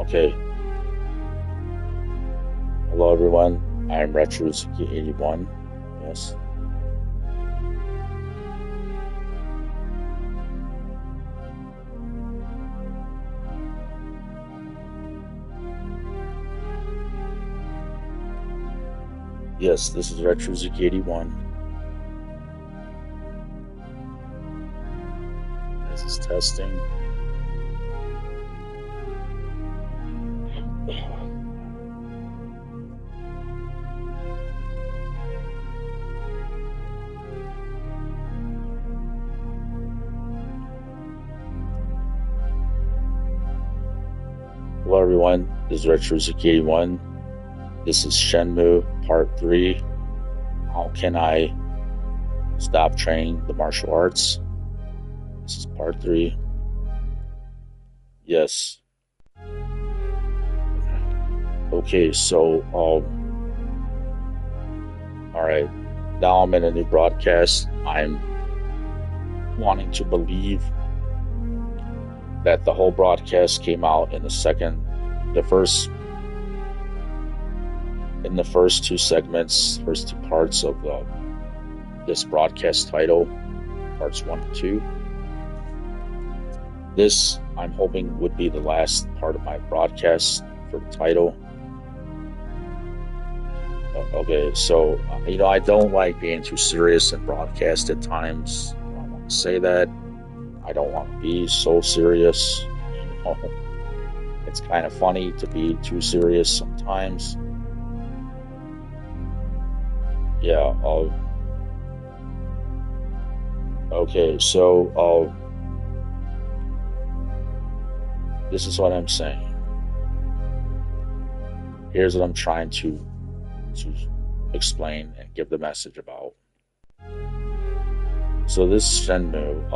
Okay. Hello, everyone. I'm RetroZuki81. Yes. Yes, this is RetroZuki81. This is testing. Hello, everyone. This is RetroZuki81. This is Shenmue Part 3. How can I stop training the martial arts? This is Part 3. Yes. Okay, so, alright. Now I'm in a new broadcast. I'm wanting to believe that the whole broadcast came out in the first two segments, first two parts of this broadcast title, parts 1 and 2. This, I'm hoping, would be the last part of my broadcast for the title. Okay, so, I don't like being too serious in broadcast at times. I don't want to say that. I don't want to be so serious. It's kind of funny to be too serious sometimes. Yeah. Okay. So, this is what I'm saying. Here's what I'm trying to explain and give the message about. So this Shenmue.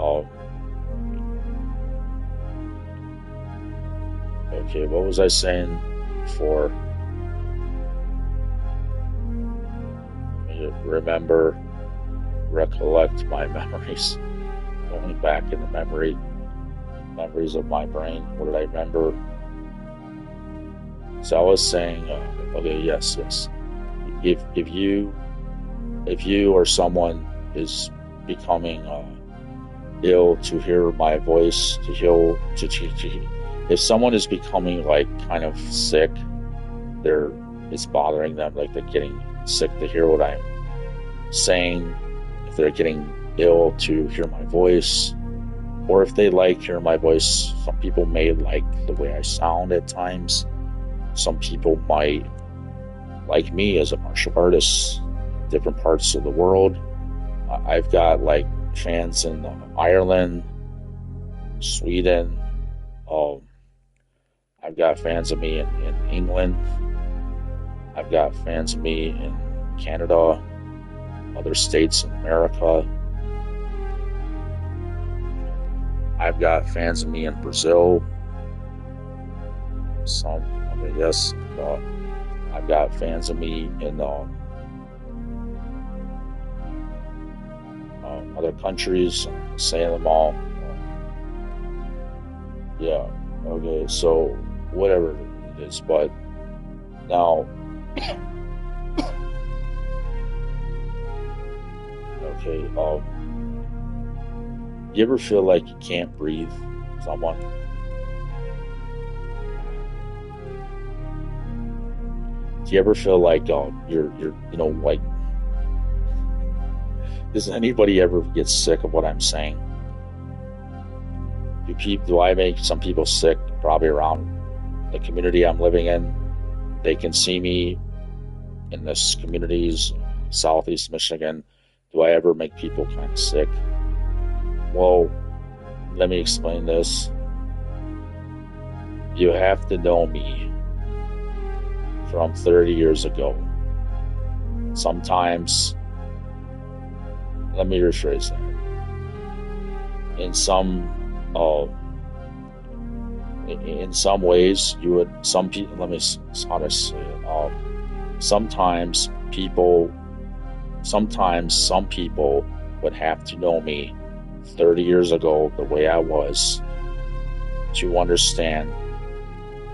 Okay, what was I saying before? Recollect my memories. Going back in the memories of my brain. What did I remember? So I was saying, okay, yes. If you or someone is becoming ill to hear my voice, if someone is becoming like kind of sick, it's bothering them, like they're getting sick to hear what I'm saying, if they're getting ill to hear my voice, or if they like hearing my voice. Some people may like the way I sound at times. Some people might like me as a martial artist in different parts of the world. I've got like fans in Ireland, Sweden. I've got fans of me in England. I've got fans of me in Canada, other states in America. I've got fans of me in Brazil. Yes. I've got fans of me in other countries. I'm saying them all. Yeah. Okay. So whatever it is, but now. Okay. You ever feel like you can't breathe? Someone. Do you ever feel like you're like? Does anybody ever get sick of what I'm saying? Do I make some people sick? Probably around the community I'm living in. They can see me in this communities, Southeast Michigan. Do I ever make people kind of sick? Well, let me explain this. You have to know me from 30 years ago. Sometimes, let me rephrase that. In some ways, you would. Some people. Let me how to say it. Sometimes some people would have to know me 30 years ago the way I was to understand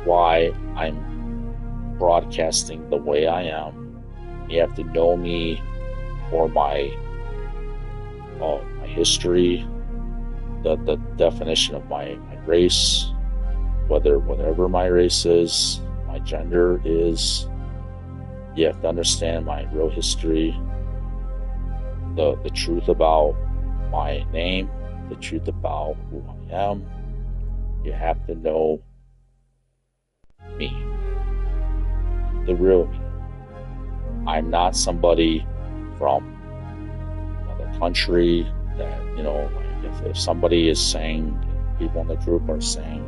why I'm broadcasting the way I am. You have to know me for my history, the definition of my race, whatever my race is, my gender is. You have to understand my real history, the truth about my name, the truth about who I am. You have to know me, the real me. I'm not somebody from another country that, like if somebody is saying, people in the group are saying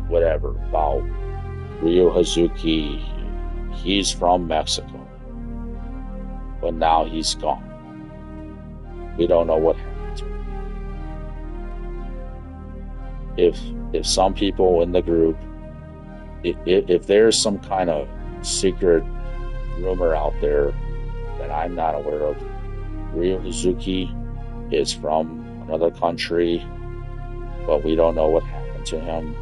whatever about Ryo Hazuki, he's from Mexico, but now he's gone. We don't know what happened to him. If some people in the group, if there's some kind of secret rumor out there that I'm not aware of, Ryo Hazuki is from another country, but we don't know what happened to him.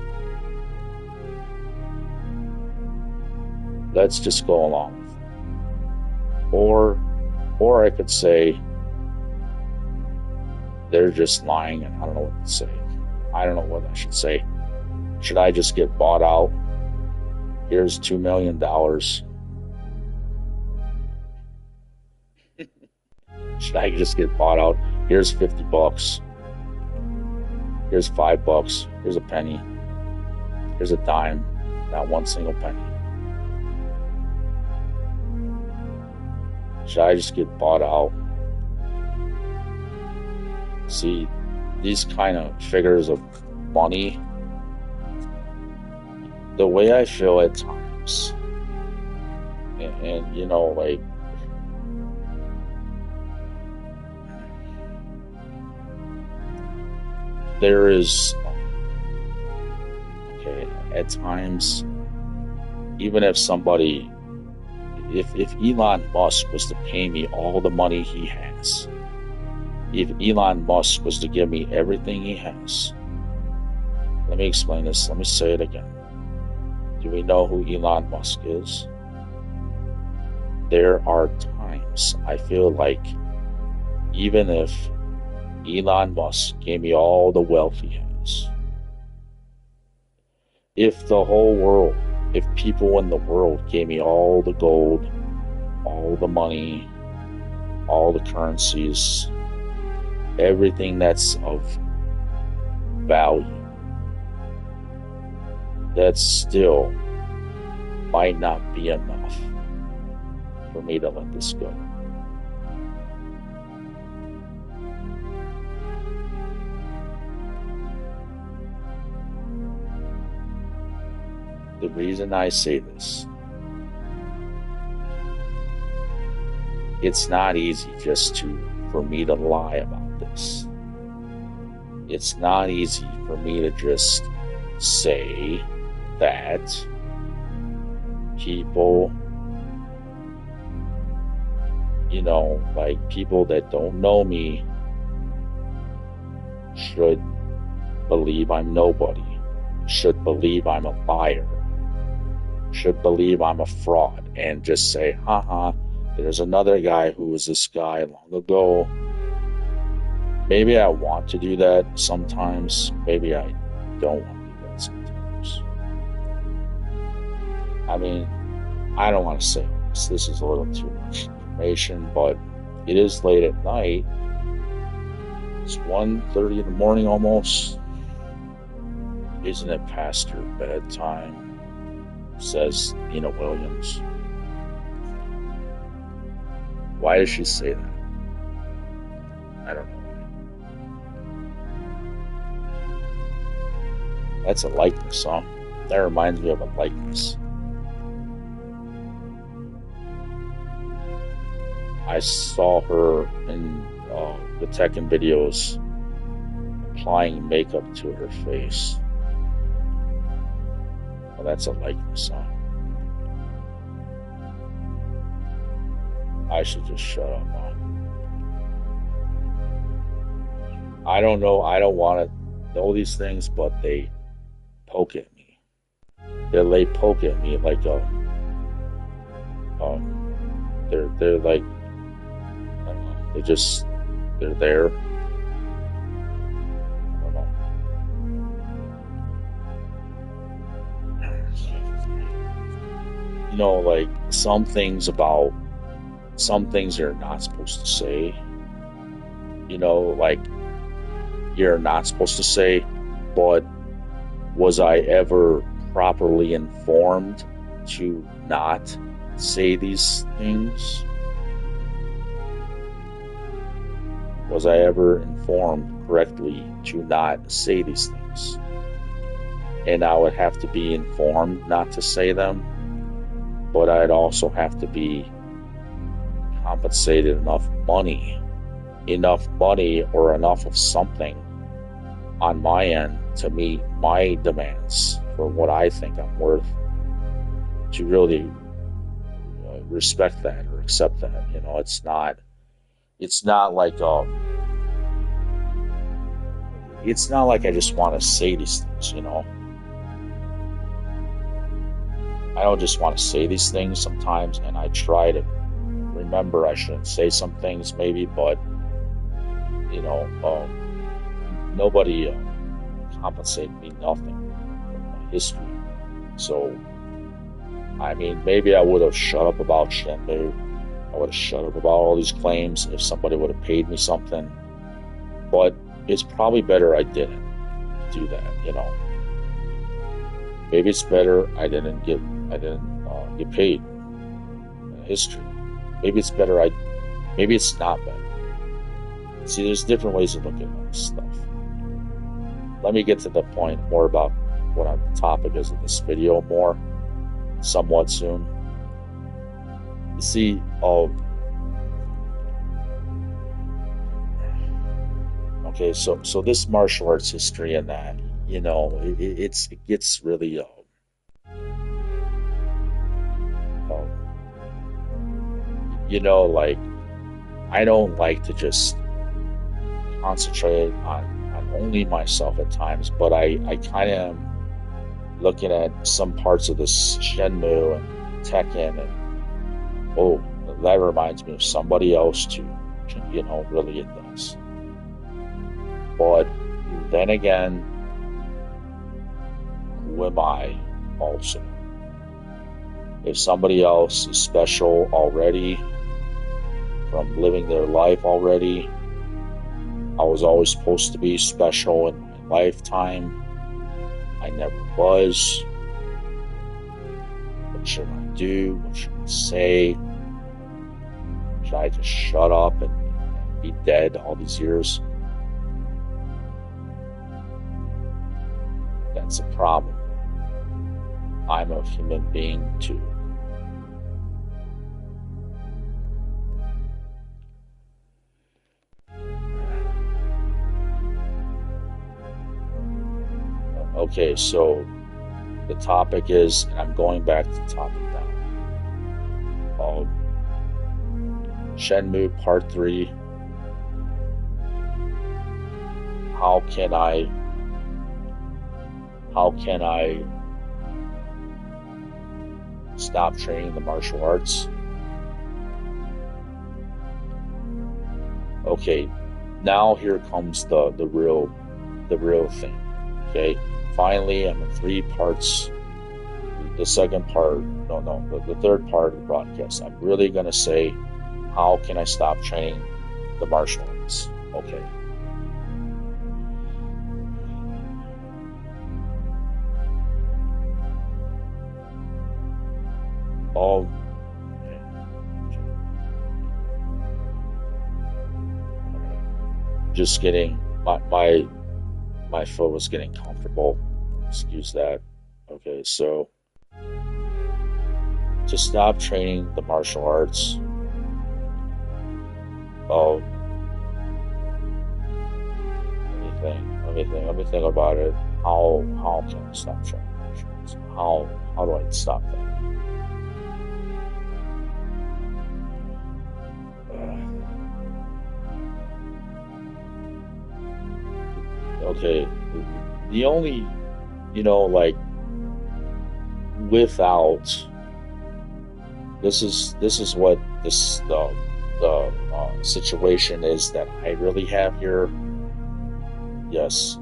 Let's just go along with it. Or I could say they're just lying and I don't know what to say. I don't know what I should say. Should I just get bought out? Here's $2 million. Should I just get bought out? Here's $50. Here's $5. Here's a penny. Here's a dime. Not one single penny. Should I just get bought out? See, these kind of figures of money, the way I feel at times, and like, there is, okay, at times, even if somebody, if Elon Musk was to pay me all the money he has, if Elon Musk was to give me everything he has, let me explain this, let me say it again. Do we know who Elon Musk is? There are times I feel like even if Elon Musk gave me all the wealth he has, if the whole world, if people in the world gave me all the gold, all the money, all the currencies, everything that's of value, that still might not be enough for me to let this go. The reason I say this, it's not easy for me to lie about this. It's not easy for me to just say that people, like people that don't know me should believe I'm nobody, should believe I'm a liar, should believe I'm a fraud, and just say, haha, there's another guy who was this guy long ago. Maybe I want to do that sometimes. Maybe I don't want to do that sometimes. I mean, I don't want to say this. This is a little too much information, but it is late at night. It's 1:30 in the morning almost. Isn't it past your bedtime? Says Nina Williams. Why does she say that? I don't know. That's a likeness, huh? That reminds me of a likeness. I saw her in the Tekken videos applying makeup to her face. Well, that's a likeness, huh? I should just shut up, huh? I don't know. I don't want to know these things, but they poke at me. They poke at me like they're like, I don't know, they're there. I don't know. Like some things you're not supposed to say. Like you're not supposed to say, but was I ever properly informed to not say these things? Was I ever informed correctly to not say these things? And I would have to be informed not to say them, but I'd also have to be compensated enough money or enough of something on my end to meet my demands for what I think I'm worth, to really respect that or accept that. It's not like I just want to say these things. I don't just want to say these things sometimes, and I try to remember I shouldn't say some things maybe, but nobody compensated me nothing from my history. So, I mean, maybe I would have shut up about Shenmue. I would have shut up about all these claims if somebody would have paid me something. But it's probably better I didn't do that. Maybe it's better I didn't get paid in history. Maybe it's better maybe it's not better. See, there's different ways of looking at this stuff. Let me get to the point more about what the topic is of this video more somewhat soon. You see, okay, so this martial arts history and that, it gets really like, I don't like to just concentrate on only myself at times, but I kind of am looking at some parts of this Shenmue and Tekken, and that reminds me of somebody else too. Really it does. But then again, who am I also? If somebody else is special already from living their life already, I was always supposed to be special in my lifetime. I never was. What should I do? What should I say? Should I just shut up and be dead all these years? That's a problem. I'm a human being too. Okay, so the topic is, and I'm going back to the topic now, Shenmue Part 3. How can I stop training the martial arts? Okay, now here comes the real thing. Okay, finally I'm in 3 parts. The second part, the third part of the broadcast, I'm really gonna say, how can I stop training the martial arts? Okay. Just getting my foot was getting comfortable. Excuse that. Okay, so to stop training the martial arts, let me think about it. How can I stop training martial arts? How do I stop that? Okay, the only like without this is what the situation is that I really have here. Yes,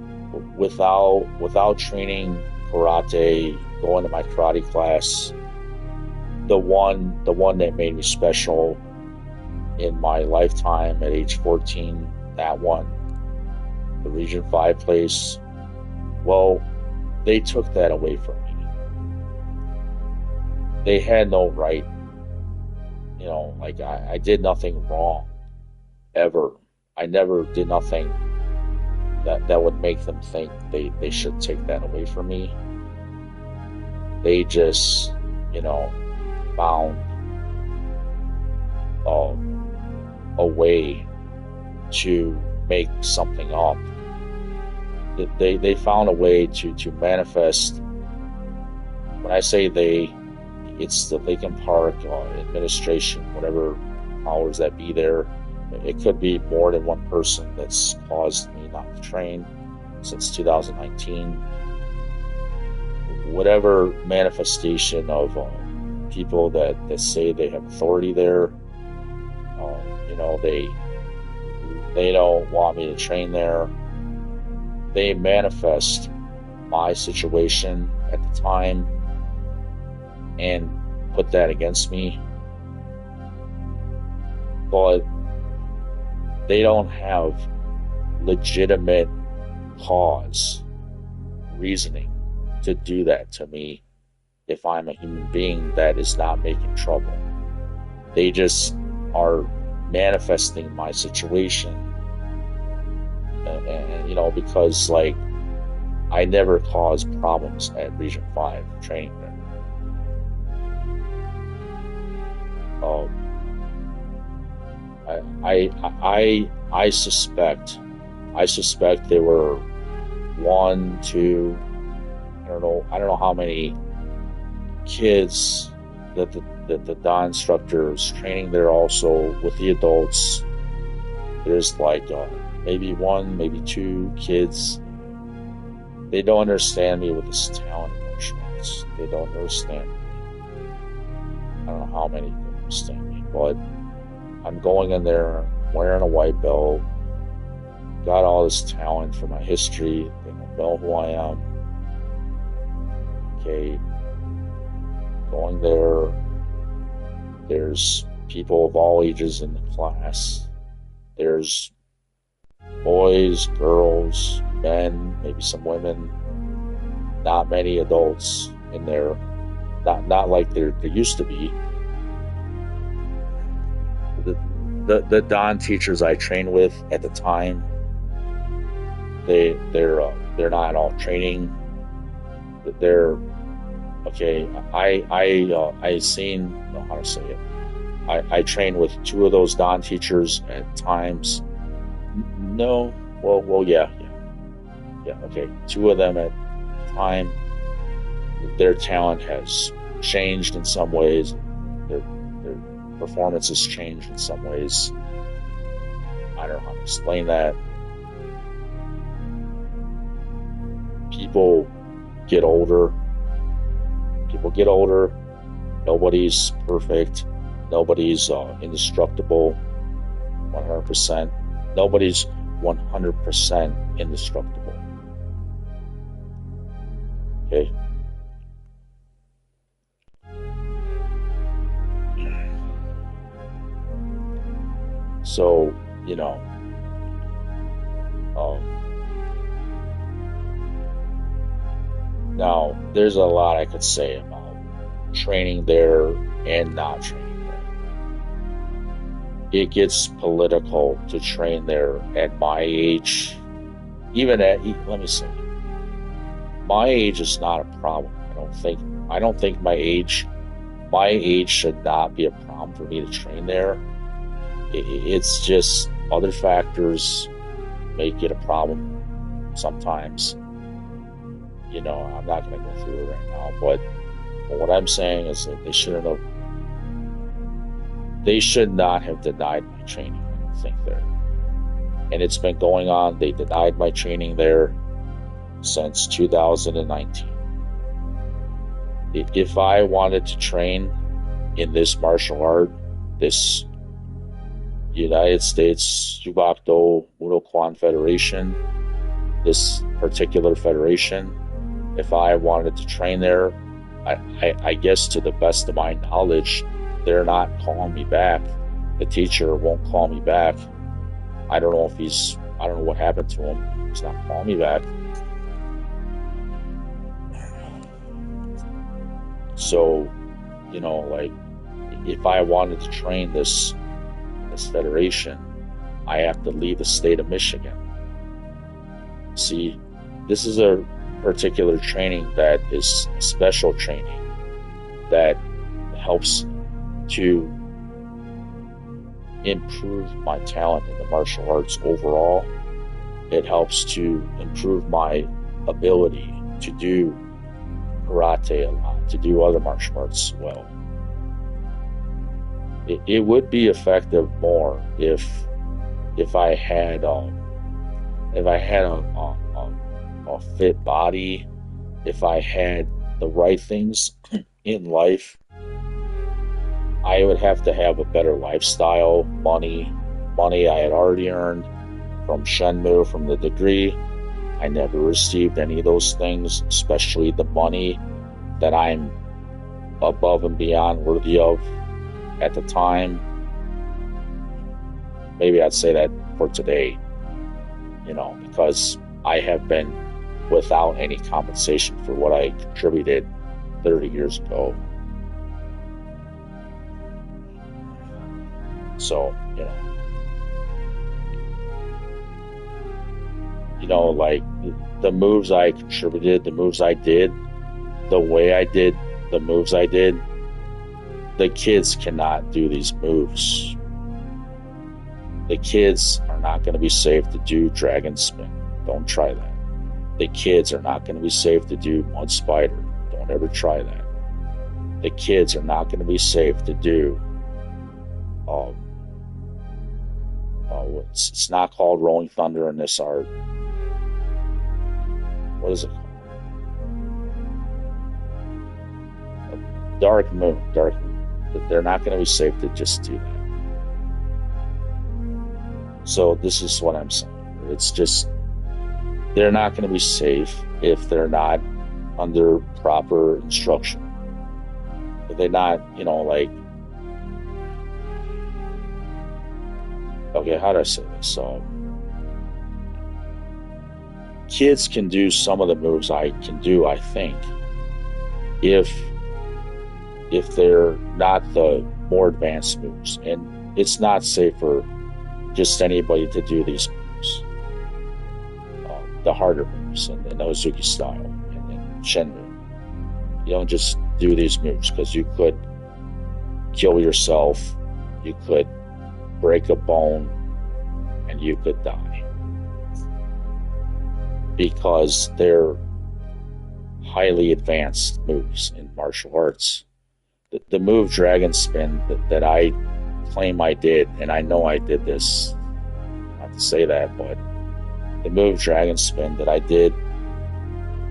without training karate, going to my karate class, the one that made me special in my lifetime at age 14, that one, the Region 5 place, well, they took that away from me. They had no right, like I did nothing wrong ever. I never did nothing that would make them think they should take that away from me. They just, found a way to make something up. They found a way to manifest. When I say they, it's the Lincoln Park administration, whatever powers that be there. It could be more than one person that's caused me not to train since 2019. Whatever manifestation of people that say they have authority there, they don't want me to train there. They manifest my situation at the time and put that against me. But they don't have legitimate cause, reasoning to do that to me if I'm a human being that is not making trouble. They just are manifesting my situation. And because like I never caused problems at Region 5 training there. I suspect there were one, two, I don't know how many kids that the DA instructor is training there also with the adults. There's like maybe one, maybe two kids. They don't understand me with this talent emotions. They don't understand me. I don't know how many don't understand me, but I'm going in there wearing a white belt, got all this talent for my history. They don't know who I am. Okay, going there, there's people of all ages in the class. There's boys, girls, men, maybe some women, not many adults in there. Not like there used to be. The Don teachers I trained with at the time, they're not all training. They're okay. I seen, I don't know how to say it. I trained with two of those Don teachers at times. No, well, yeah. Okay, two of them at the time. Their talent has changed in some ways. Their performance has changed in some ways. I don't know how to explain that. People get older. Nobody's perfect. Nobody's indestructible 100%. Nobody's 100% indestructible. Okay? So, now there's a lot I could say about training there and not training there. It gets political to train there at my age. Let me say, my age is not a problem. I don't think my age should not be a problem for me to train there. It's just other factors make it a problem sometimes. I'm not going to go through it right now, but what I'm saying is that they should not have denied my training, I don't think there. And it's been going on. They denied my training there. since 2019. If I wanted to train in this martial art, this United States Jubakdo Mudo Kwan Federation, this particular federation, if I wanted to train there, I guess to the best of my knowledge, they're not calling me back. The teacher won't call me back. I don't know what happened to him. He's not calling me back. So, like, if I wanted to train this federation, I have to leave the state of Michigan. See, this is a particular training that is special training that helps to improve my talent in the martial arts overall. It helps to improve my ability to do karate a lot, to do other martial arts well. It would be effective more if I had a fit body, if I had the right things in life. I would have to have a better lifestyle, money I had already earned from Shenmue, from the degree. I never received any of those things, especially the money that I'm above and beyond worthy of at the time. Maybe I'd say that for today, because I have been without any compensation for what I contributed 30 years ago. So, like the moves I contributed, the moves I did, the way I did the moves I did, the kids cannot do these moves. The kids are not going to be safe to do dragon spin. Don't try that. The kids are not going to be safe to do mud spider. Don't ever try that. The kids are not going to be safe to do it's not called rolling thunder in this art. What is it called? Dark moon. They're not going to be safe to just do that. So this is what I'm saying. It's just, they're not going to be safe if they're not under proper instruction. If they're not, like, okay, how do I say this? So, kids can do some of the moves I can do, I think, if they're not the more advanced moves. And it's not safe for just anybody to do these moves. The harder moves and the Ozuki style and Shenmue. You don't just do these moves because you could kill yourself, you could break a bone, and you could die. Because they're highly advanced moves in martial arts. The move Dragon Spin that I claim I did, and I know I did this, not to say that, but the move Dragon Spin that I did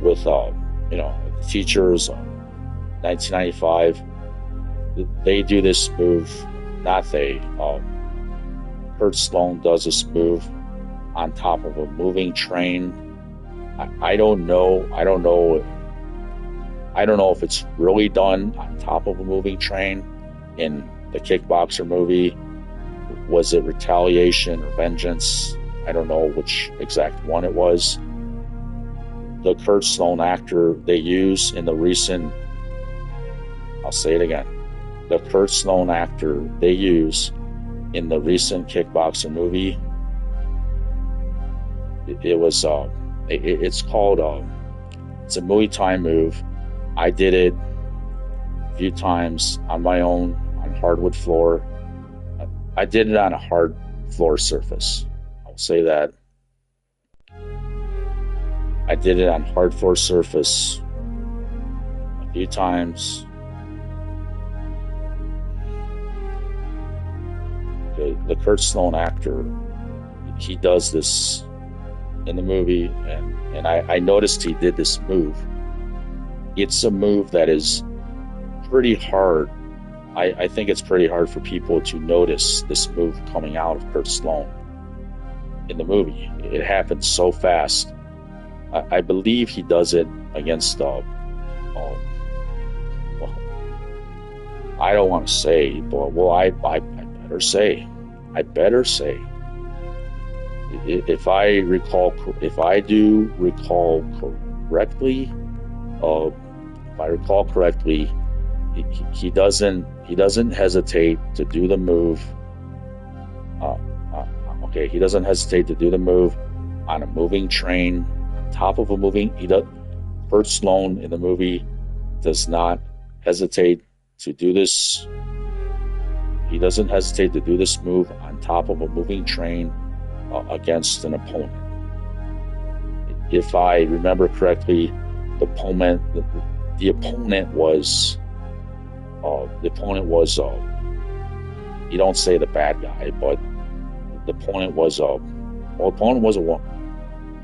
with the teachers 1995, they do this move, Kurt Sloan does this move on top of a moving train. I don't know if it's really done on top of a moving train in the Kickboxer movie. Was it Retaliation or Vengeance? I don't know which exact one it was. The Kurt Sloan actor they use in the recent, I'll say it again, the Kurt Sloan actor they use in the recent Kickboxer movie, it's called, it's a Muay Thai move. I did it a few times on my own on hardwood floor. I did it on a hard floor surface. I'll say that. I did it on hard floor surface a few times. The Kurt Sloan actor, he does this in the movie, and I noticed he did this move. It's a move that is pretty hard. I think it's pretty hard for people to notice this move coming out of Kurt Sloan in the movie. It happens so fast. I believe he does it against well, I don't want to say, but well, I better say, I better say, if I recall, if I do recall correctly, if I recall correctly, he doesn't hesitate to do the move. Okay, he doesn't hesitate to do the move on a moving train, on top of a moving. Kurt Sloan in the movie does not hesitate to do this. He doesn't hesitate to do this move on top of a moving train against an opponent. If I remember correctly, the opponent was you don't say the bad guy, but the opponent was a woman.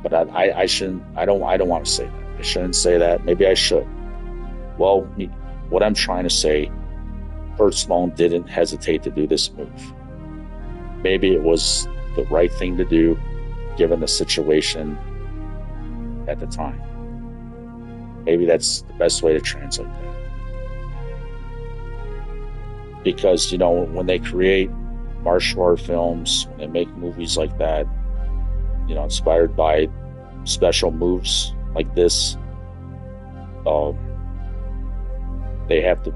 But I shouldn't. I don't want to say that. I shouldn't say that. Maybe I should. Well, what I'm trying to say, Kurt Sloan didn't hesitate to do this move. Maybe it was the right thing to do, given the situation at the time. Maybe that's the best way to translate that. Because, when they create martial art films, when they make movies like that, inspired by special moves like this, they have to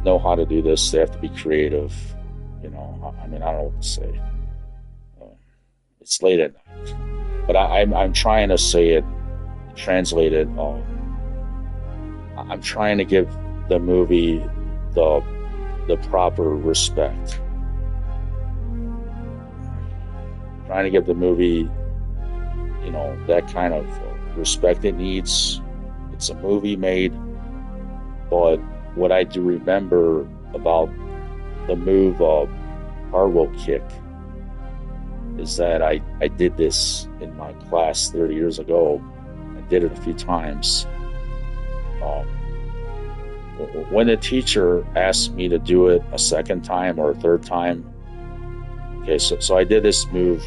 know how to do this. They have to be creative. I don't know what to say. It's late at night, but I'm trying to say it, translate it. I'm trying to give the movie the proper respect. Trying to give the movie, that kind of respect it needs. It's a movie made, but what I do remember about the move cartwheel kick is that I did this in my class 30 years ago. I did it a few times. When the teacher asked me to do it a second time or a third time, okay, so I did this move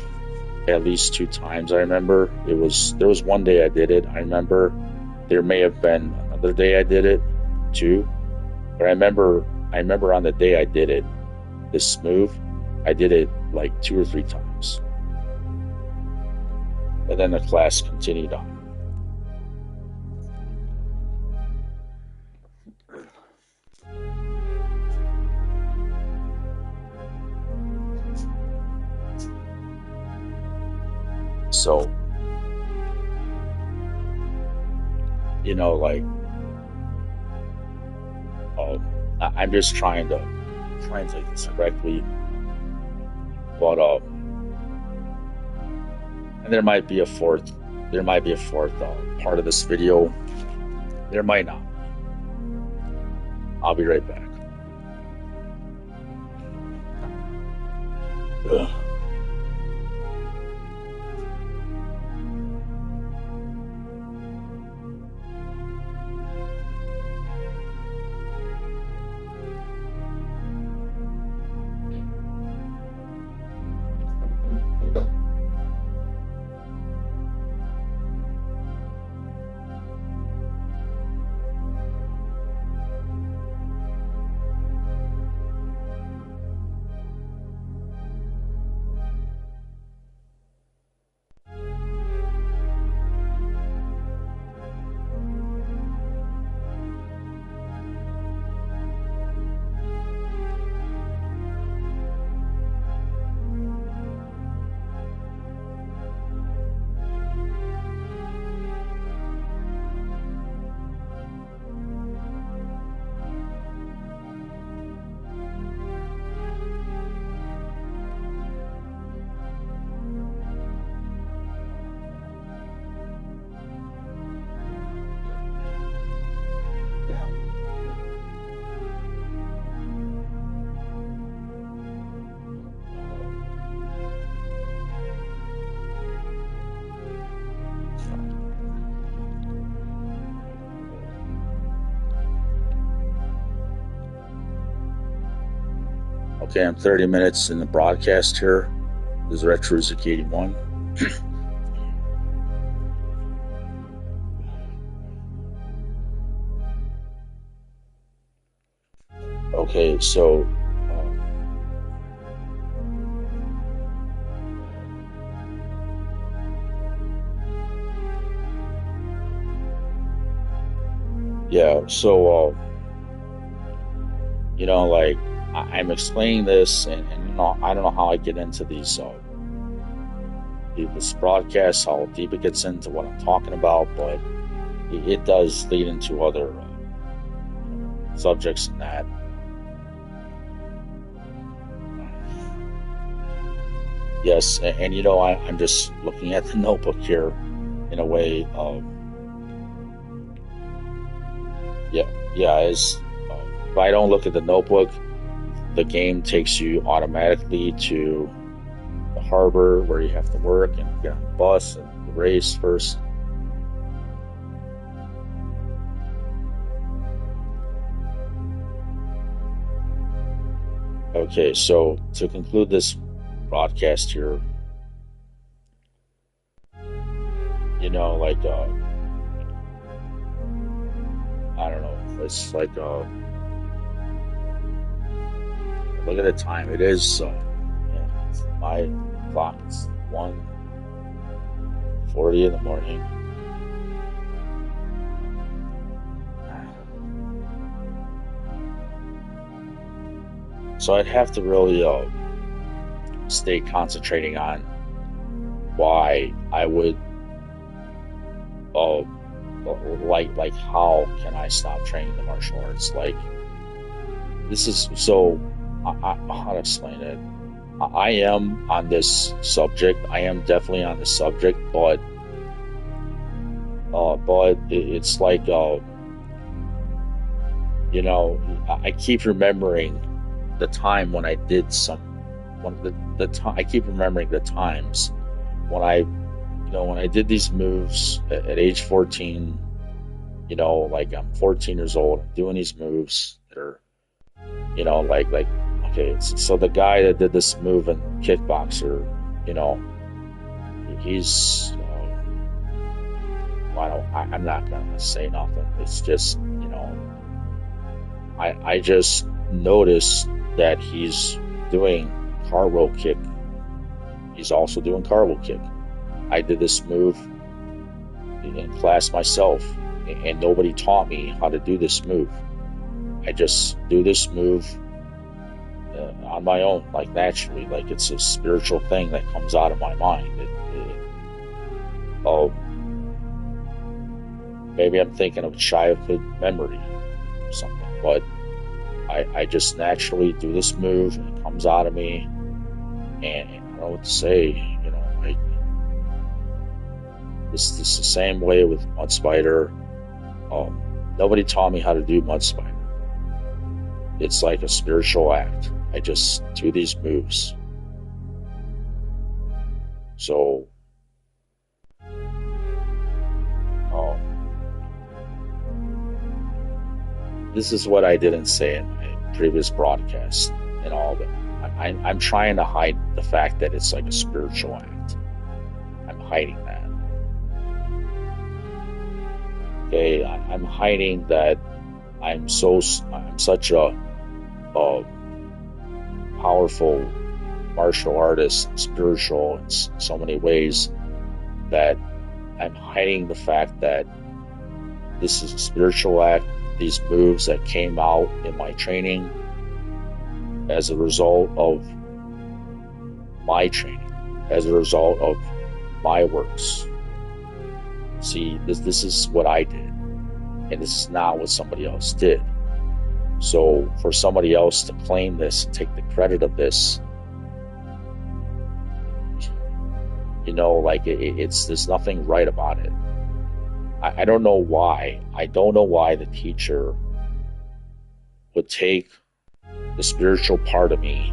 at least 2 times. I remember there was one day I did it. I remember there may have been another day I did it too, but I remember on the day I did it, this move, I did it like 2 or 3 times, and then the class continued on. So, I'm just trying to translate this correctly, but and there might be a fourth part of this video. There might not. I'll be right back. Ugh. Okay, I'm 30 minutes in the broadcast here. This is Retrozik 81. Okay, so yeah, so like I'm explaining this, and I don't know how I get into these this broadcast, how deep it gets into what I'm talking about, but it does lead into other subjects in that. Yes, and I'm just looking at the notebook here in a way. Yeah, if I don't look at the notebook, the game takes you automatically to the harbor where you have to work and get on the bus and the race first. Okay, so to conclude this broadcast here, like I don't know, it's like look at the time. It is it's my clock. It's 1:40 in the morning. So I'd have to really stay concentrating on why I would like how can I stop training the martial arts? Like this is so how to explain it. I am on this subject. I am definitely on this subject, but it's like I keep remembering the time when I did the time. I keep remembering the times when when I did these moves at age 14. Like I'm 14 years old. I'm doing these moves that are, like okay. So the guy that did this move in kickboxer, he's. I'm not gonna say nothing. It's just, I just noticed that he's doing cartwheel kick. He's also doing cartwheel kick. I did this move in class myself, and nobody taught me how to do this move. I just do this move on my own, like naturally, like it's a spiritual thing that comes out of my mind. Maybe I'm thinking of childhood memory or something, but I just naturally do this move and it comes out of me, and I don't know what to say. Like this is the same way with Mud Spider. Nobody taught me how to do Mud Spider. It's like a spiritual act. I just do these moves. So this is what I didn't say in my previous broadcast and all that. I'm trying to hide the fact that it's like a spiritual act. I'm hiding that. Okay, I'm hiding that I'm such a powerful martial artist, spiritual in so many ways, that I'm hiding the fact that this is a spiritual act. These moves that came out in my training as a result of my training, as a result of my works. See, this is what I did, and this is not what somebody else did. So for somebody else to claim this and take the credit of this, like there's nothing right about it. I don't know why. I don't know why the teacher would take the spiritual part of me,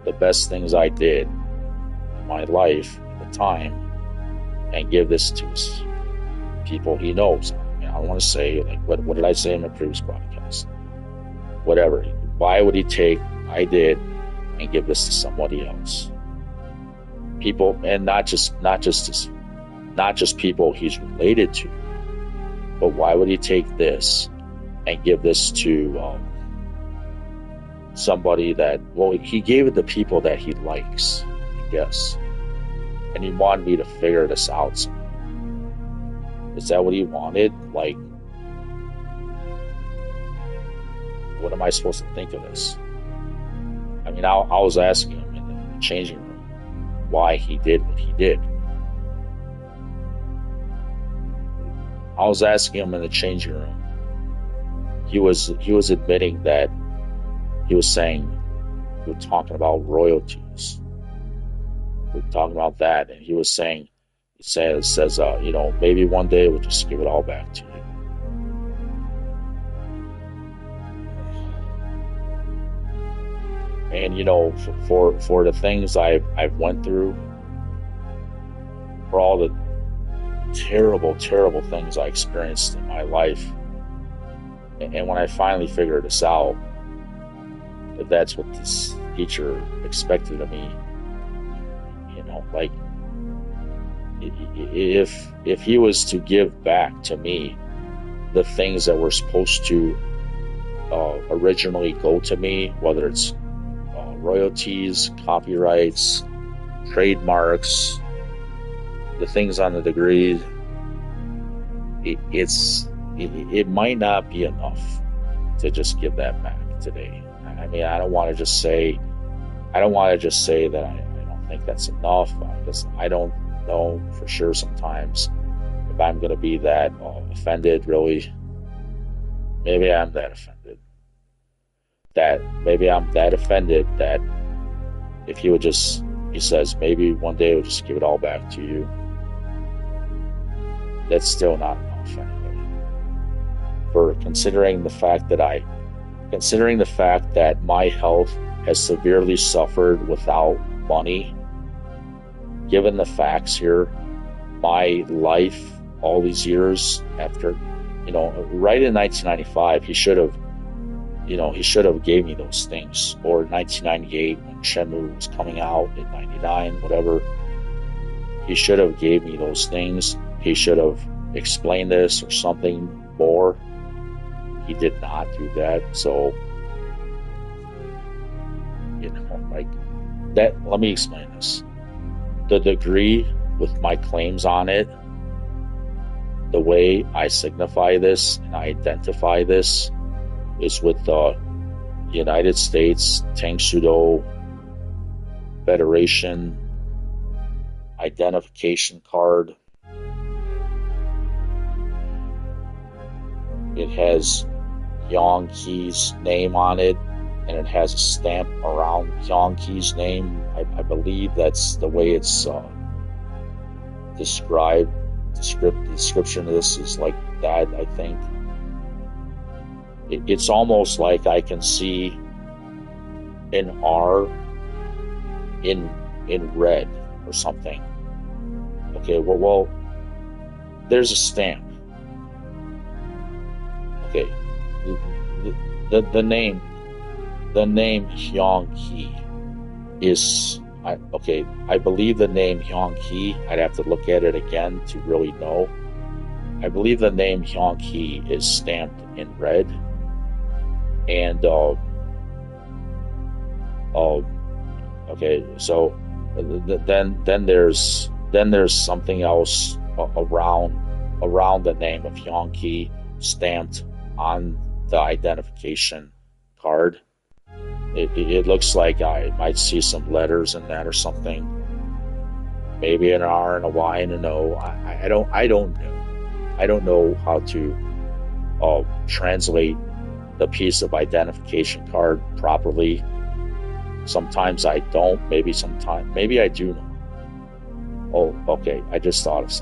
the best things I did in my life at the time, and give this to people he knows. I don't want to say, like, what did I say in my previous broadcast? Whatever. Why would he take I did and give this to somebody else. People, and not just people he's related to, but why would he take this and give this to somebody that, well, he gave it to people that he likes, I guess, and he wanted me to figure this out somehow. Is that what he wanted? Like, what am I supposed to think of this? I mean, I was asking him in the changing room why he did what he did. I was asking him in the changing room. He was admitting that he was saying, we were talking about royalties. We were talking about that, and he was saying, he says, maybe one day we'll just give it all back to you. And for the things I've went through, for all the terrible things I experienced in my life, and when I finally figured this out, that that's what this teacher expected of me, like, if he was to give back to me the things that were supposed to originally go to me, whether it's royalties, copyrights, trademarks, the things on the degree, it might not be enough to just give that back today. I mean, I don't want to just say that I don't think that's enough, because I don't know for sure sometimes if I'm going to be that offended, really. Maybe I'm that offended. That if he says, maybe one day we'll just give it all back to you, that's still not enough anyway. For considering the fact that my health has severely suffered without money, given the facts here, my life all these years after, right in 1995, he should have gave me those things, or 1998 when Shenmue was coming out, in 99, whatever. He should have gave me those things. He should have explained this or something more. He did not do that. So, like that. Let me explain this. The degree with my claims on it, the way I signify this and I identify this, is with the United States Tang Sudo Federation identification card. It has Yang Qi's name on it, and it has a stamp around Yang Qi's name. I believe that's the way it's described. The description of this is like that, I think. It's almost like I can see an R in red or something. Okay, well, there's a stamp. Okay, the name Yang Qi is, I believe the name Yang Qi, I'd have to look at it again to really know. I believe the name Yang Qi is stamped in red. And okay, so then there's something else around the name of Yang Qi stamped on the identification card. It looks like I might see some letters in that or something. Maybe an R and a Y and an O. I don't know. I don't know how to translate the piece of identification card properly. Sometimes I don't. Maybe I do know. Oh, okay. I just thought of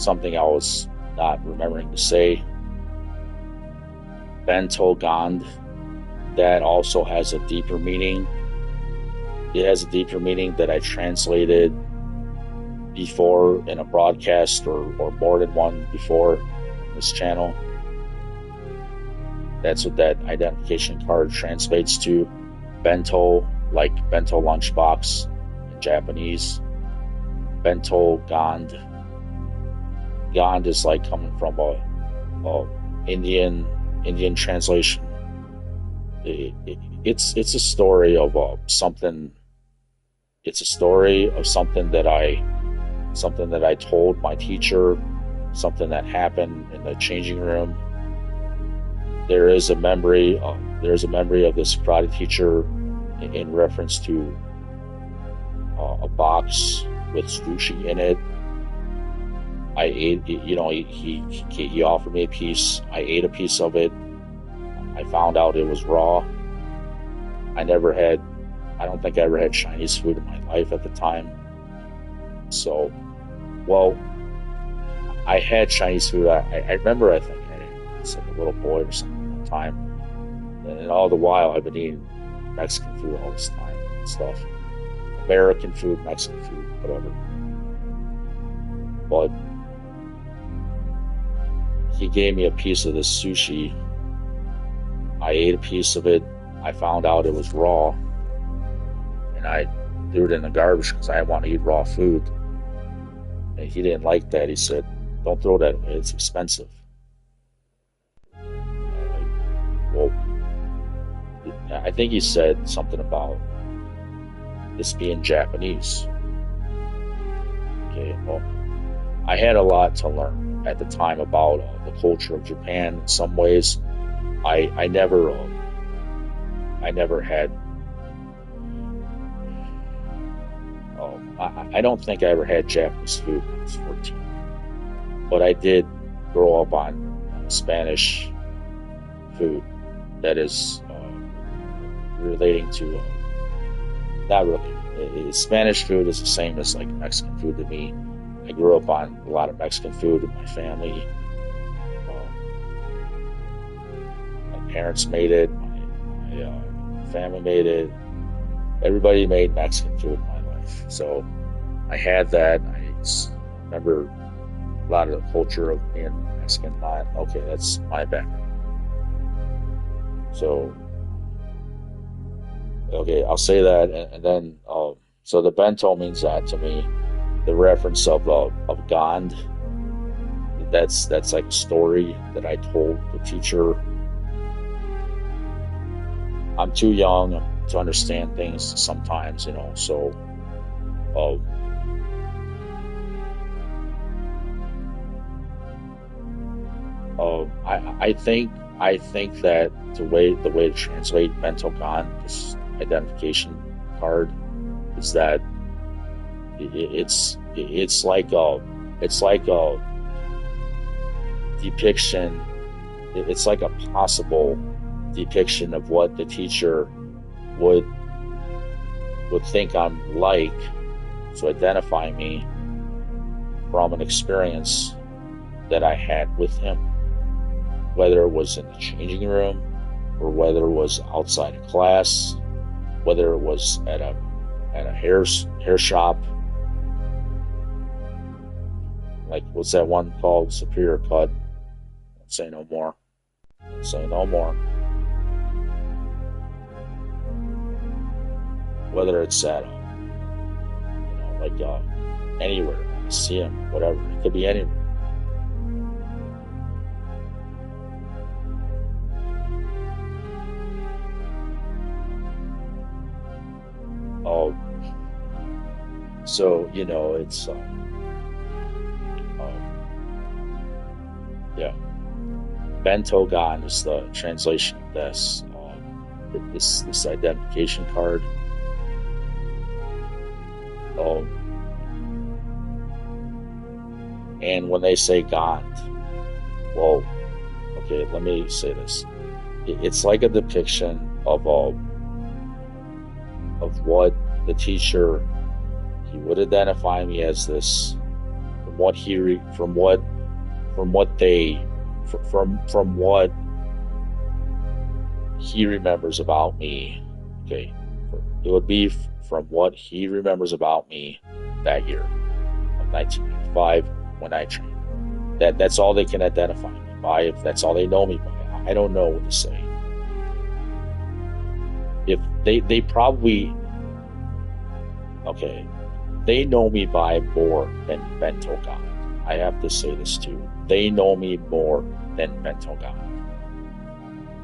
something I was not remembering to say. Bento Gand, that also has a deeper meaning. It has a deeper meaning that I translated before in a broadcast or more than one before on this channel. That's what that identification card translates to. Bento, like bento lunchbox in Japanese. Bento gand. Gand is like coming from a Indian translation. It's a story of something. It's a story of something that I told my teacher, something that happened in the changing room. There is a memory. There's a memory of this karate teacher in reference to a box with sushi in it. I ate, he offered me a piece. I ate a piece of it. I found out it was raw. I never had, I don't think I ever had Chinese food in my life at the time. So, well, I had Chinese food. I remember, I think I had it as like a little boy or something at the time. And all the while, I've been eating Mexican food all this time and stuff. American food, Mexican food, whatever. But he gave me a piece of this sushi. I ate a piece of it. I found out it was raw. And I threw it in the garbage because I didn't want to eat raw food. And he didn't like that. He said, "Don't throw that away. It's expensive." Well, I think he said something about this being Japanese. Okay, well, I had a lot to learn at the time about the culture of Japan. In some ways, I never had. I don't think I ever had Japanese food when I was 14, but I did grow up on Spanish food that is relating to not really. Spanish food is the same as like Mexican food to me. I grew up on a lot of Mexican food with my family. My parents made it. My family made it. Everybody made Mexican food in my life. So I had that. I remember a lot of the culture of being Mexican. Okay, that's my background. So, okay, I'll say that. And then, so the bento means that to me. The reference of Gand, that's like a story that I told the teacher. I'm too young to understand things sometimes, so I think that the way to translate bento gan, this identification card, is that it's like a depiction. It's like a possible depiction of what the teacher would think I'm like, to identify me from an experience that I had with him, whether it was in the changing room or whether it was outside of class, whether it was at a hair shop. Like, what's that one called? Superior Cut. Say no more. Say no more. Whether it's at, anywhere, I see him, whatever. It could be anywhere. So, it's, yeah. Bento gan is the translation of this, this identification card. And when they say Gand, well, okay, let me say this. It's like a depiction of what the teacher, he would identify me as this, from what he remembers about me. Okay, it would be from what he remembers about me that year of 1995 when I trained. That's all they can identify me by. If that's all they know me by, I don't know what to say. If they probably, okay, they know me by more than Bento God. I have to say this too. They know me more than Bento God.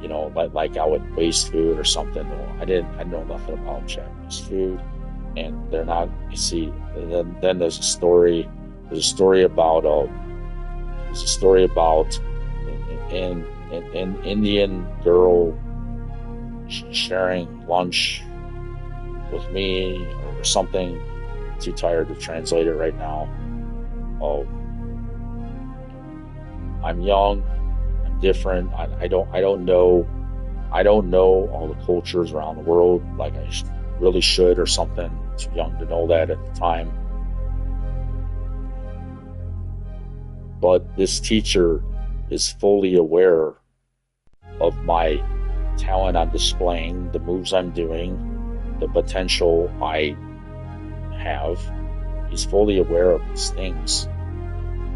You know, like I would waste food or something. No, I know nothing about Japanese food, and they're not. You see, then there's a story. There's a story about an Indian girl sharing lunch with me or something. Too tired to translate it right now. Oh, I'm young. I'm different. I don't know. I don't know all the cultures around the world like I really should or something. Too young to know that at the time. But this teacher is fully aware of my talent I'm displaying, the moves I'm doing, the potential I have. He's fully aware of these things,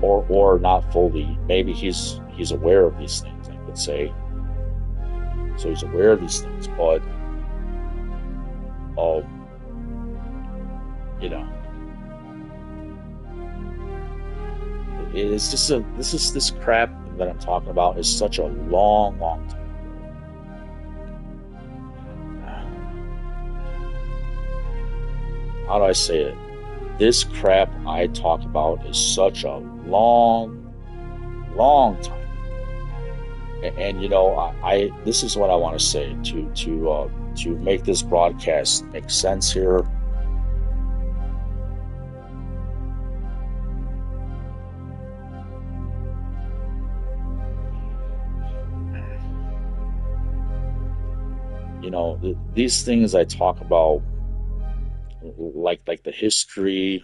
or not fully. Maybe he's aware of these things, I could say. So he's aware of these things, but you know, it's just this crap that I'm talking about is such a long time ago. How do I say it? This crap I talk about is such a long time. And you know, I this is what I want to say to make this broadcast make sense here. You know, these things I talk about, like the history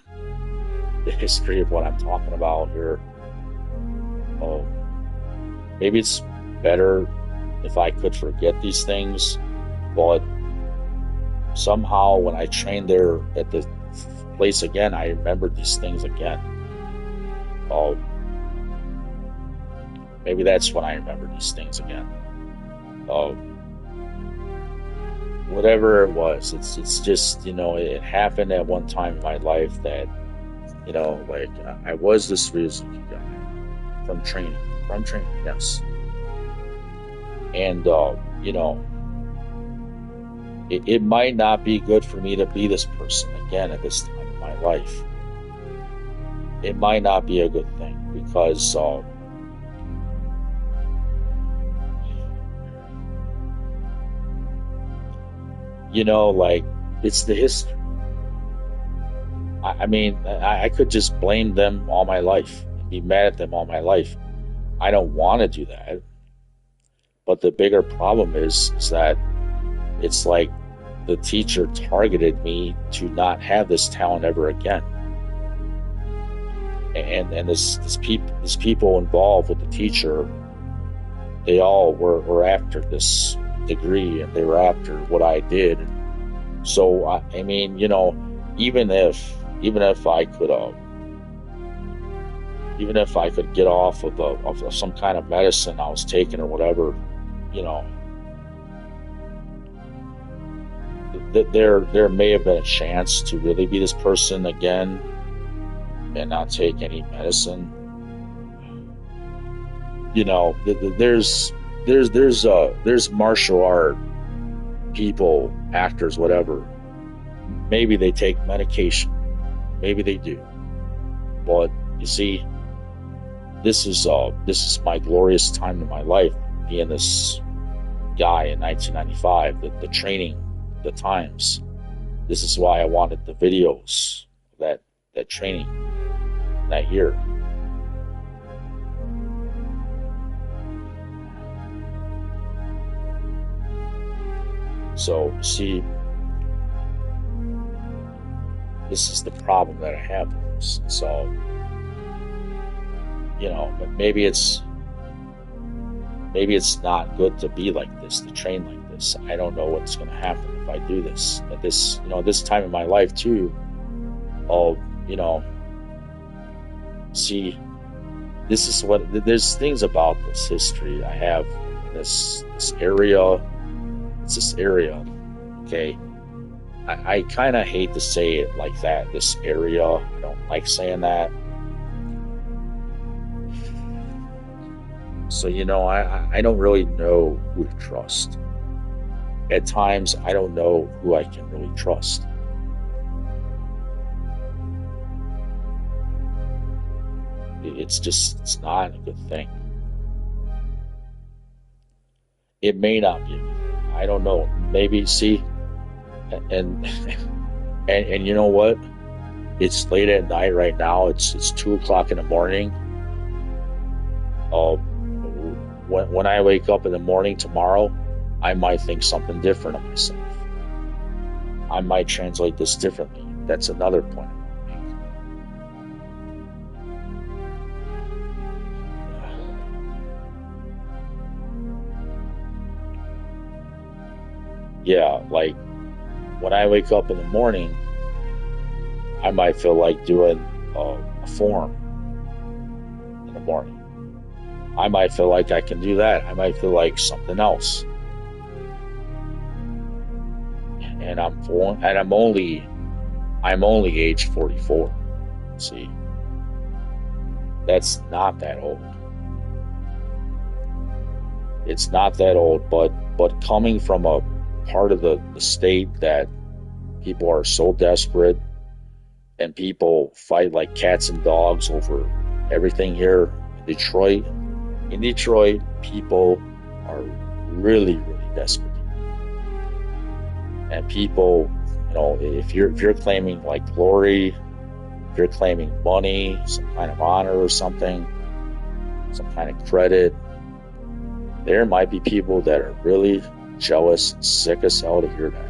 of what I'm talking about here. Oh, maybe it's better if I could forget these things, but somehow when I trained there at the place again, I remembered these things again. Oh, maybe that's when I remember these things again. Oh, whatever it was, it's just, you know, it happened at one time in my life that, you know, like I was this Ryuzuki guy from training, yes. And you know, it might not be good for me to be this person again at this time in my life. It might not be a good thing because you know, like, it's the history. I mean, I could just blame them all my life and be mad at them all my life. I don't want to do that. But the bigger problem is that it's like the teacher targeted me to not have this talent ever again. And this people involved with the teacher, they all were after this degree, and they were after what I did. So I mean, you know, even if I could get off of some kind of medicine I was taking or whatever, you know, there may have been a chance to really be this person again and not take any medicine. You know, there's martial art people, actors, whatever. Maybe they take medication, maybe they do, but you see, this is my glorious time in my life, being this guy in 1995, the training, the times. This is why I wanted the videos, that training that year. So, see, this is the problem that I have with this. So, you know, maybe it's not good to be like this, to train like this. I don't know what's going to happen if I do this at this, you know, this time in my life too. Oh, you know, see, this is what, there's things about this history I have this area. It's this area, okay? I kind of hate to say it like that. This area. I don't like saying that. So I don't really know who to trust. At times, I don't know who I can really trust. It's not a good thing. It may not be a good thing. I don't know. Maybe, see, and and you know what? It's late at night right now. It's 2 o'clock in the morning. Uh, when I wake up in the morning tomorrow, I might think something different of myself. I might translate this differently. That's another point I want to make. Yeah, like when I wake up in the morning, I might feel like doing a form in the morning. I might feel like I can do that. I might feel like something else. And I'm only age 44. See, that's not that old. It's not that old, but coming from a part of the state that people are so desperate and people fight like cats and dogs over everything here in Detroit. In Detroit, people are really, really desperate. And people, if you're claiming like glory, if you're claiming money, some kind of honor or something, some kind of credit, there might be people that are really jealous, sick as hell to hear that.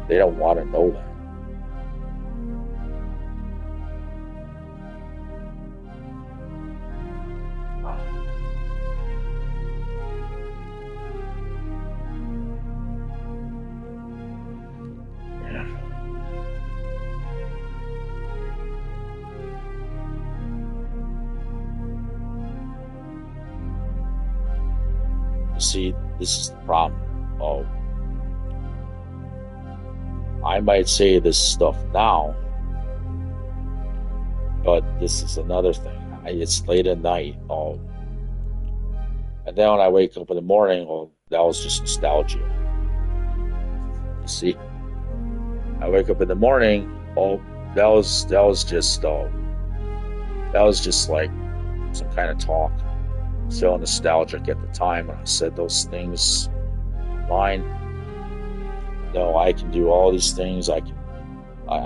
They don't want to know that. Yeah. See, this is the problem. Oh, I might say this stuff now, but this is another thing. It's late at night. Oh, and then when I wake up in the morning, well, that was just nostalgia. You see, I wake up in the morning. Oh, that was just like some kind of talk. So nostalgic at the time when I said those things online. No, I can do all these things. I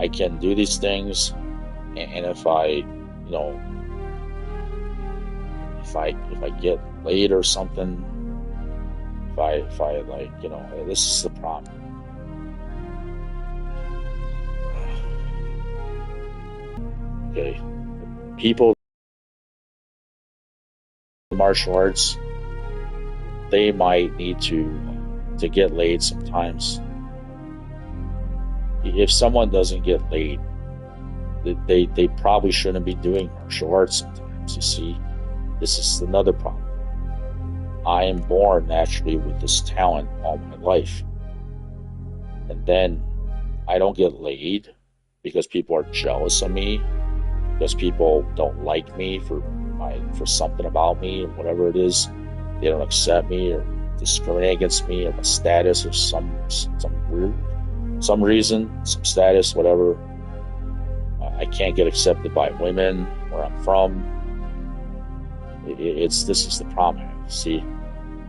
can do these things, and if I get laid or something, if I like, this is the problem. Okay, people in martial arts, they might need to get laid sometimes. If someone doesn't get laid, they probably shouldn't be doing martial arts sometimes. You see, this is another problem. I am born naturally with this talent all my life, and then I don't get laid because people are jealous of me, because people don't like me for something about me, or whatever it is. They don't accept me or discriminate against me or my status or some reason, some status, whatever. I can't get accepted by women where I'm from. This is the problem. See,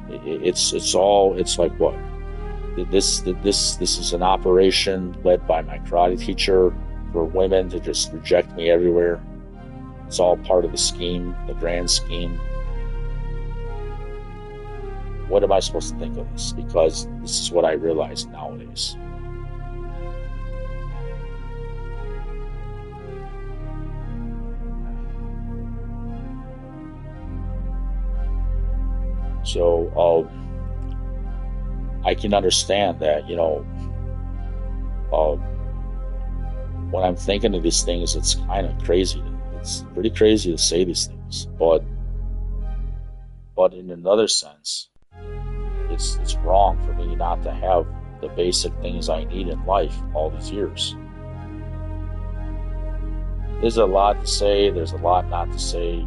it's like what? This is an operation led by my karate teacher for women to just reject me everywhere. It's all part of the scheme, the grand scheme. What am I supposed to think of this? Because this is what I realize nowadays. So I can understand that, uh, when I'm thinking of these things, it's kind of crazy. It's pretty crazy to say these things, but in another sense, it's wrong for me not to have the basic things I need in life all these years. There's a lot to say. There's a lot not to say.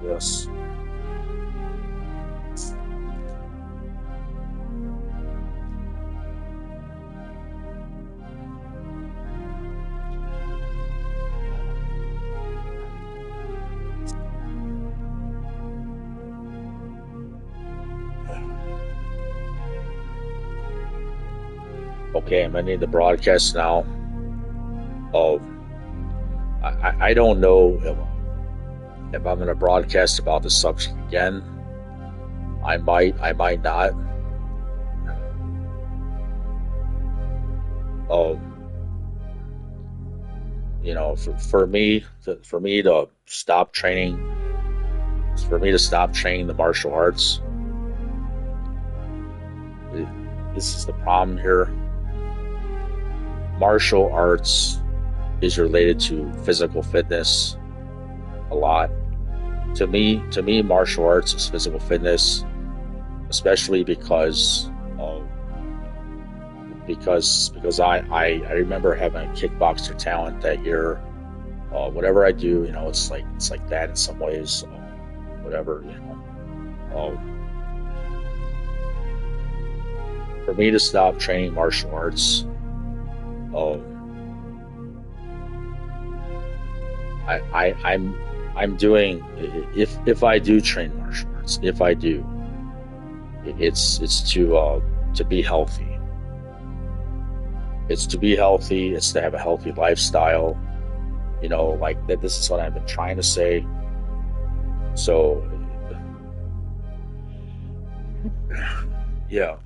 Yes. Okay, I'm ending the broadcast now. Oh, I don't know if I'm going to broadcast about the subject again. I might not. Um, for me to stop training, the martial arts. This is the problem here. Martial arts is related to physical fitness a lot. To me, martial arts is physical fitness, especially because I remember having a kickboxer talent that year. Whatever I do, it's like that in some ways. Whatever. For me to stop training martial arts, um, I'm doing, if I do train martial arts, if I do, it's to be healthy. It's to be healthy. It's to have a healthy lifestyle. Like that. This is what I've been trying to say. So, yeah.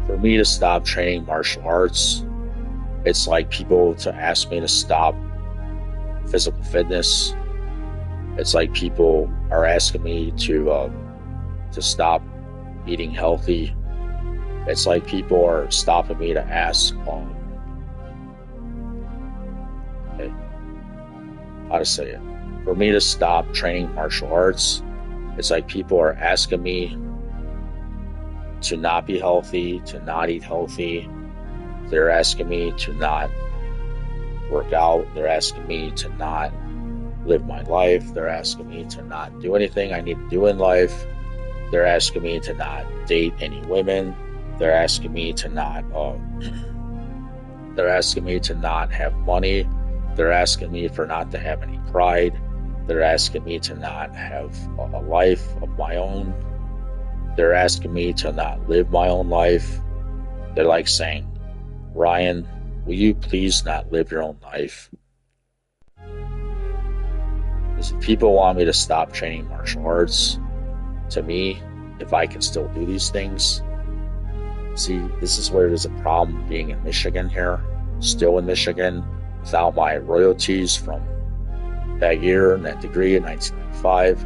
For me to stop training martial arts, it's like people to ask me to stop physical fitness. It's like people are asking me to stop eating healthy. It's like people are stopping me to ask, how to say it. For me to stop training martial arts, it's like people are asking me to not be healthy, to not eat healthy. They're asking me to not work out. They're asking me to not live my life. They're asking me to not do anything I need to do in life. They're asking me to not date any women. They're asking me to not. They're asking me to not have money. They're asking me for not to have any pride. They're asking me to not have a life of my own. They're asking me to not live my own life. They're like saying, Ryan, will you please not live your own life? People want me to stop training martial arts. To me, if I can still do these things, see, this is where there's a problem being in Michigan here, still in Michigan, without my royalties from that year and that degree in 1995.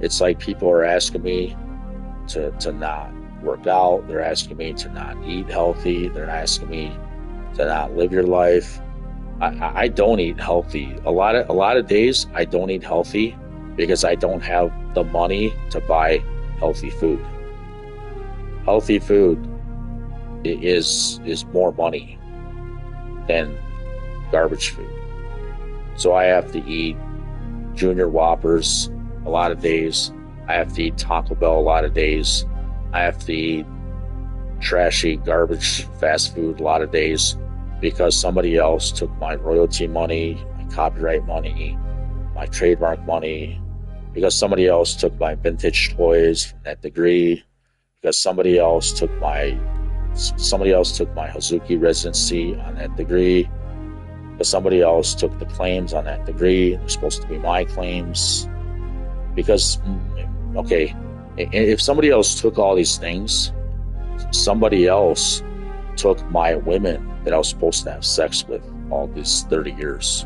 It's like people are asking me to not work out. They're asking me to not eat healthy. They're asking me to not live your life. I don't eat healthy. A lot of days I don't eat healthy because I don't have the money to buy healthy food. Healthy food is more money than garbage food. So I have to eat Junior Whoppers a lot of days. I have to eat Taco Bell a lot of days. I have to eat trashy garbage fast food a lot of days because somebody else took my royalty money, my copyright money, my trademark money, because somebody else took my vintage toys from that degree, because somebody else took my Hazuki residency on that degree, because somebody else took the claims on that degree. They're supposed to be my claims. Because, okay, if somebody else took all these things, somebody else took my women that I was supposed to have sex with all these 30 years.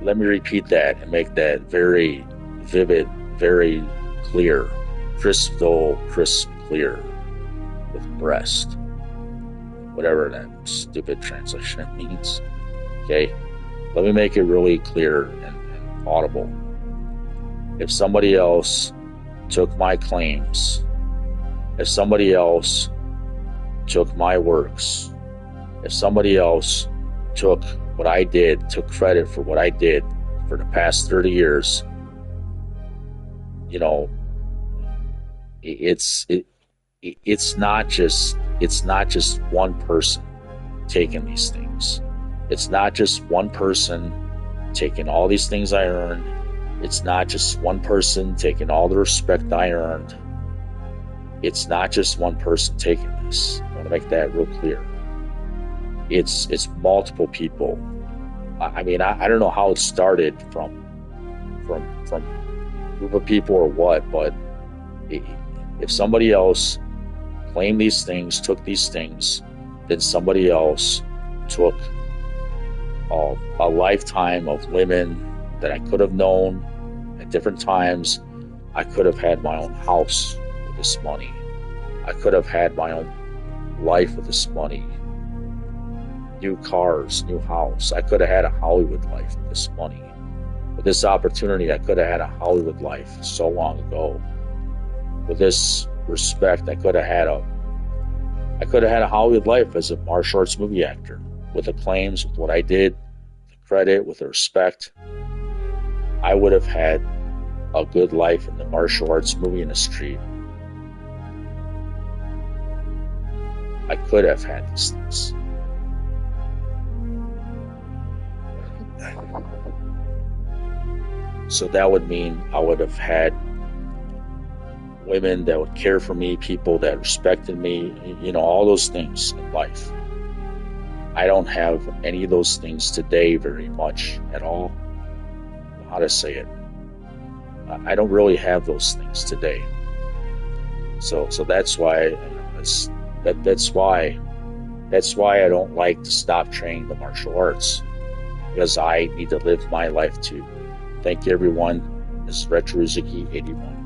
let me repeat that and make that very vivid, very clear, crisp clear, with breast, whatever that stupid translation means. Okay, let me make it really clear and audible. If somebody else took my claims, if somebody else took my works, if somebody else took what I did, took credit for what I did for the past 30 years, you know, it's not just one person taking these things. It's not just one person taking all these things I earned. It's not just one person taking all the respect I earned. It's not just one person taking this. I want to make that real clear. It's multiple people. I mean, I don't know how it started from a group of people or what, but if somebody else claimed these things, took these things, then somebody else took a lifetime of women that I could have known at different times. I could have had my own house with this money. I could have had my own life with this money. New cars, new house. I could have had a Hollywood life with this money. With this opportunity, I could have had a Hollywood life so long ago. With this respect, I could have had a Hollywood life as a martial arts movie actor, with the claims, with what I did, the credit, with the respect. I would have had a good life in the martial arts movie industry. I could have had these things. So that would mean I would have had women that would care for me, people that respected me, all those things in life. I don't have any of those things today very much at all. How to say it? I don't really have those things today. So that's why that's why I don't like to stop training the martial arts, because I need to live my life too. Thank you, everyone. This is Retro Rizuki 81.